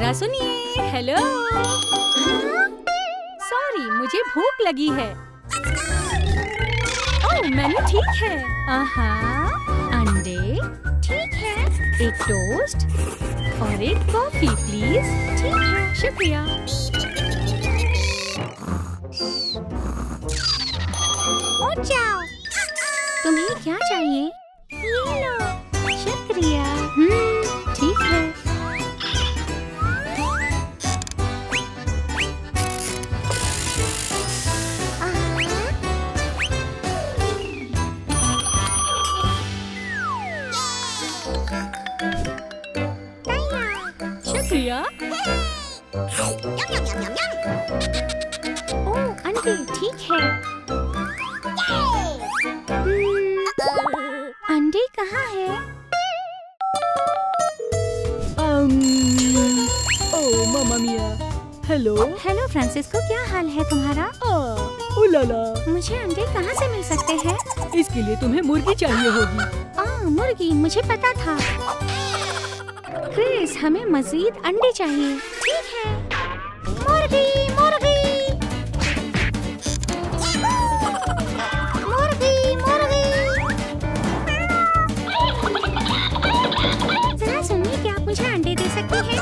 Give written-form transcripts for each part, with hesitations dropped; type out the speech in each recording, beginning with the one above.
जरा सुनिए। Hello. Sorry, मुझे भूख लगी है। ओह, मेन्यू ठीक है। अंडे ठीक है, एक टोस्ट और एक कॉफी प्लीज। ठीक है, शुक्रिया। और जाओ। तुम्हें क्या चाहिए? ये लो। शुक्रिया। ठीक है। शुक्रिया। ओह, अंडे ठीक है। अंडे कहाँ है? ओह मामा मिया। हेलो। हेलो फ्रांसिस्को, क्या हाल है तुम्हारा? उलाला। मुझे अंडे कहाँ से मिल सकते हैं? इसके लिए तुम्हें मुर्गी चाहिए होगी। मुर्गी, मुझे पता था। क्रिस, हमें मजीद अंडे चाहिए। ठीक है। मुर्गी मुर्गी मुर्गी मुर्गी। जरा सुनिए, क्या आप मुझे अंडे दे सकते हैं?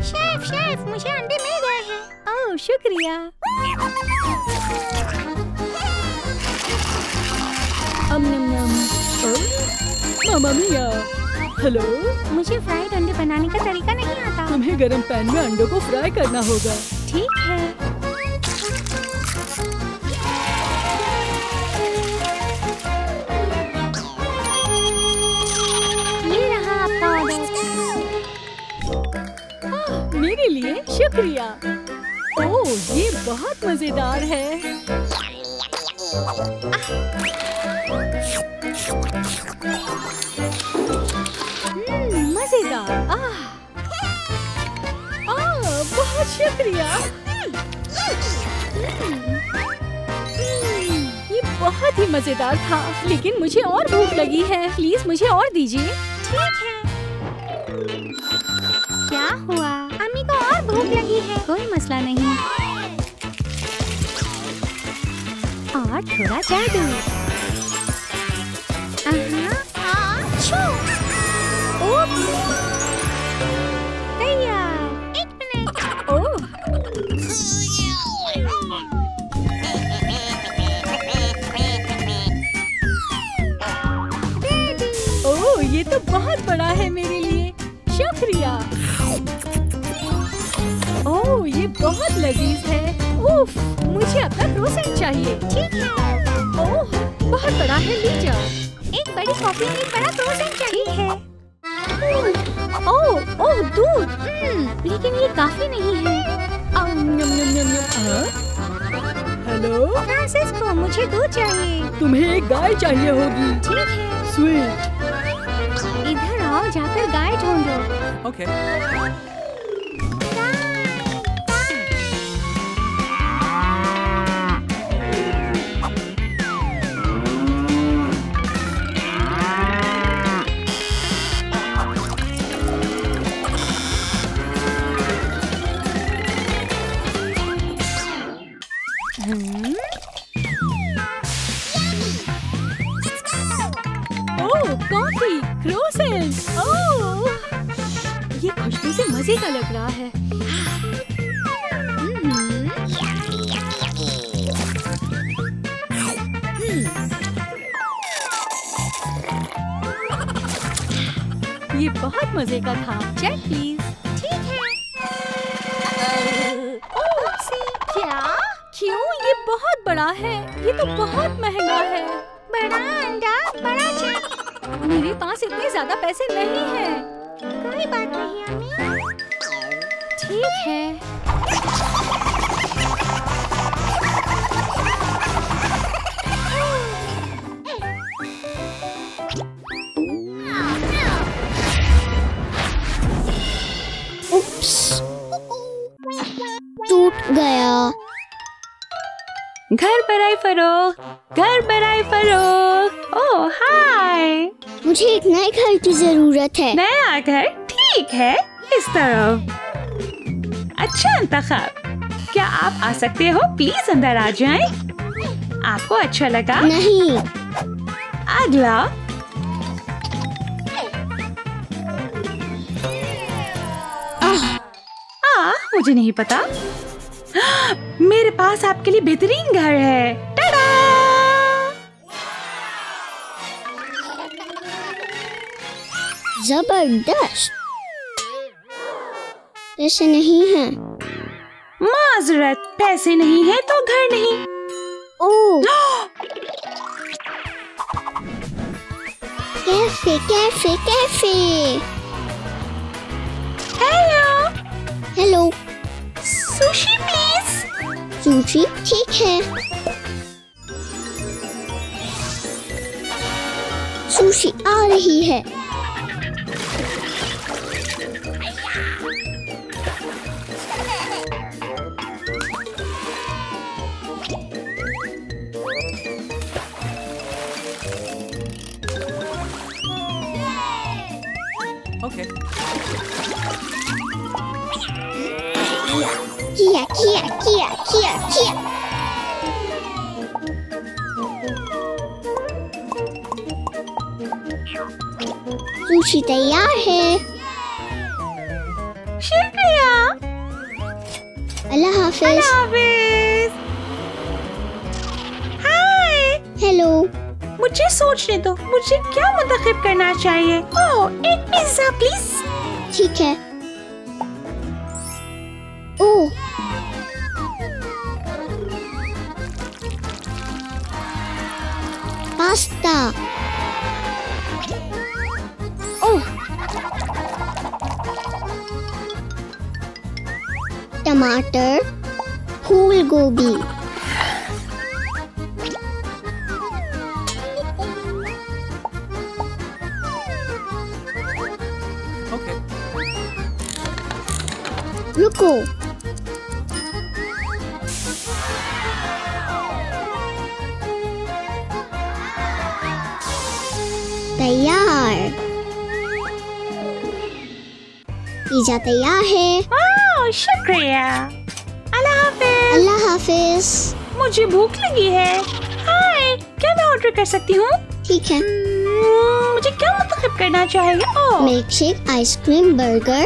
शेफ, मुझे अंडे मिल गए हैं। ओह, शुक्रिया। मामा मिया। हेलो। मुझे फ्राइड अंडे बनाने का तरीका नहीं आता। तुम्हें गरम पैन में अंडों को फ्राई करना होगा। ठीक है। ये रहा आपका ऑर्डर। मेरे लिए शुक्रिया। ओह, ये बहुत मजेदार है। मजेदार। बहुत शुक्रिया। ये बहुत ही मजेदार था, लेकिन मुझे और भूख लगी है। प्लीज मुझे और दीजिए। ठीक है। क्या हुआ? अम्मी को और भूख लगी है। कोई मसला नहीं। और थोड़ा जादू। तैयार। 1 मिनट। ओह, ये तो बहुत बड़ा है मेरे लिए। शुक्रिया। ओह, ये बहुत लजीज है। उफ, मुझे अपना क्रोसेंट चाहिए। ठीक है। ओह, बहुत बड़ा है, ले जाओ। एक बड़ी कॉफी में एक बड़ा क्रोसेंट चाहिए है। ओह, दूध। लेकिन ये काफी नहीं है। हेलो फ्रांसिस्को, मुझे दूध चाहिए। तुम्हें एक गाय चाहिए होगी। ठीक है। स्वीट। इधर आओ, जाकर गाय ढूंढो। ओके। Coffee, croissant. ओह, ये खुशबू से मजे का लग रहा है। ये बहुत मजे का था। Check please. ठीक है। क्या? क्यों? ये बहुत बड़ा है। ये तो बहुत महंगा है। बड़ा अंडा, बड़ा चेक। मेरे पास इतने ज्यादा पैसे नहीं हैं। कोई बात नहीं अम्मी। ठीक है। टूट गया। घर बराई फरोख, घर बराई फरोख। ओह हाय, मुझे एक नए घर की जरूरत है। नया घर? ठीक है, इस तरफ। अच्छा इंतखाब। क्या आप आ सकते हो? प्लीज अंदर आ जाएं। आपको अच्छा लगा? नहीं। अगला। मुझे नहीं पता। मेरे पास आपके लिए बेहतरीन घर है। टाडा! जबरदस्त। पैसे नहीं हैं। माजरत, पैसे नहीं है तो घर नहीं। ओह। Cafe cafe cafe. Hello. Hello. Sushi please. Sushi ठीक है। सुशी आ रही है। Okay. किया किया किया किया किया। सुशी तैयार है। शुक्रिया। अल्लाह हाफिज। अल्लाह हाफिज। हाय। हेलो। मुझे सोचने दो, मुझे क्या मुंतखब करना चाहिए। ओह, एक पिज्जा प्लीज। ठीक है। ओह, पास्ता। ओह, टमाटर, फूल गोभी। Okay. रुको। तैयार। पिज्जा तैयार है। ओह, शुक्रिया। अल्लाह हाफिज। अल्लाह हाफिज। मुझे भूख लगी है। हाय, क्या मैं ऑर्डर कर सकती हूँ? ठीक है। मुझे क्या मुंतखब करना चाहिए? ओह, मिल्क शेक, आइसक्रीम, बर्गर।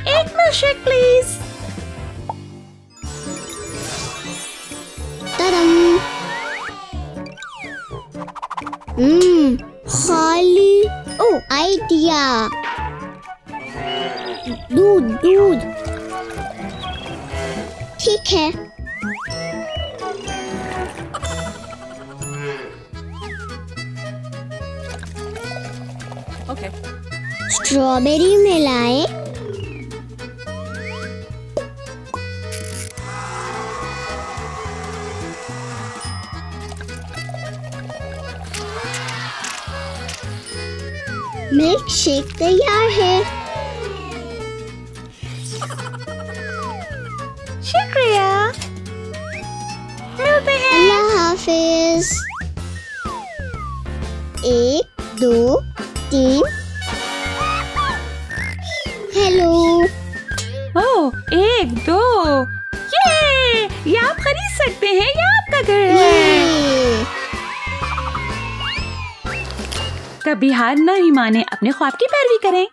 एक मिल्क शेक प्लीज। तदम। खाली। ओह, आइडिया। दूध दूध। ठीक है। Okay. स्ट्रॉबेरी मिलाएं। मिल्क शेक तैयार है। शुक्रिया। मिलते हैं। अल्लाह हाफिज। 1 2 3। हेलो। ओह, 1 2। ये आप खरीद सकते हैं, ये आपका घर है। ये। कभी हार नहीं माने, अपने ख्वाब की पैरवी करें।